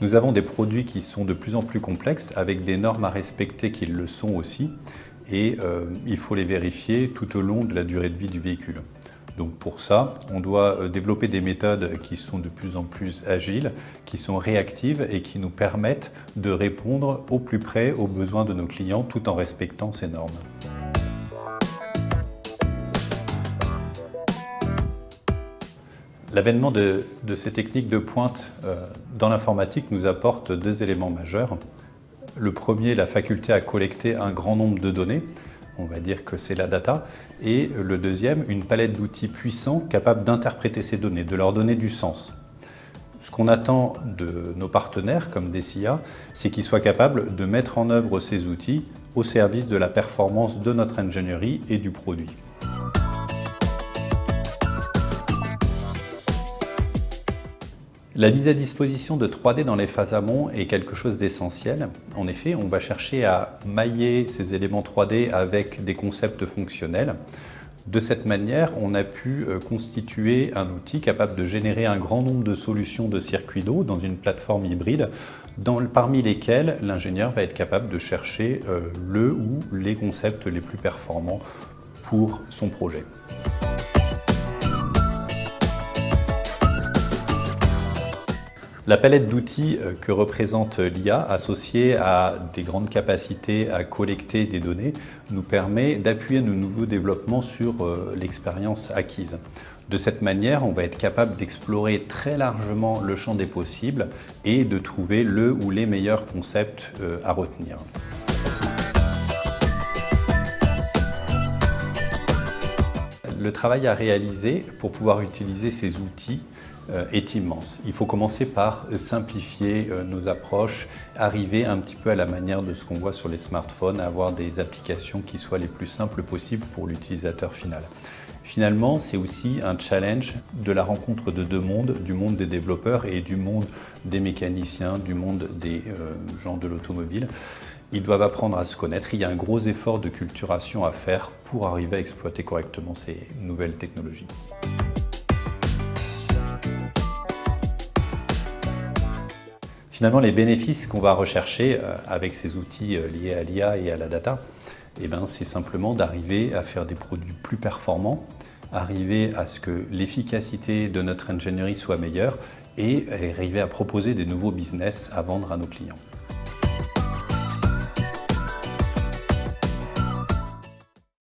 Nous avons des produits qui sont de plus en plus complexes, avec des normes à respecter qui le sont aussi, et il faut les vérifier tout au long de la durée de vie du véhicule. Donc pour ça, on doit développer des méthodes qui sont de plus en plus agiles, qui sont réactives et qui nous permettent de répondre au plus près aux besoins de nos clients tout en respectant ces normes. L'avènement de ces techniques de pointe dans l'informatique nous apporte deux éléments majeurs. Le premier, la faculté à collecter un grand nombre de données, on va dire que c'est la data, et le deuxième, une palette d'outils puissants capables d'interpréter ces données, de leur donner du sens. Ce qu'on attend de nos partenaires comme DCIA, c'est qu'ils soient capables de mettre en œuvre ces outils au service de la performance de notre ingénierie et du produit. La mise à disposition de 3D dans les phases amont est quelque chose d'essentiel. En effet, on va chercher à mailler ces éléments 3D avec des concepts fonctionnels. De cette manière, on a pu constituer un outil capable de générer un grand nombre de solutions de circuits d'eau dans une plateforme hybride, parmi lesquelles l'ingénieur va être capable de chercher le ou les concepts les plus performants pour son projet. La palette d'outils que représente l'IA, associée à des grandes capacités à collecter des données, nous permet d'appuyer nos nouveaux développements sur l'expérience acquise. De cette manière, on va être capable d'explorer très largement le champ des possibles et de trouver le ou les meilleurs concepts à retenir. Le travail à réaliser pour pouvoir utiliser ces outils est immense. Il faut commencer par simplifier nos approches, arriver un petit peu à la manière de ce qu'on voit sur les smartphones, à avoir des applications qui soient les plus simples possibles pour l'utilisateur final. Finalement, c'est aussi un challenge de la rencontre de deux mondes, du monde des développeurs et du monde des mécaniciens, du monde des gens de l'automobile. Ils doivent apprendre à se connaître. Il y a un gros effort de culturation à faire pour arriver à exploiter correctement ces nouvelles technologies. Finalement, les bénéfices qu'on va rechercher avec ces outils liés à l'IA et à la data, c'est simplement d'arriver à faire des produits plus performants, arriver à ce que l'efficacité de notre ingénierie soit meilleure et arriver à proposer des nouveaux business à vendre à nos clients.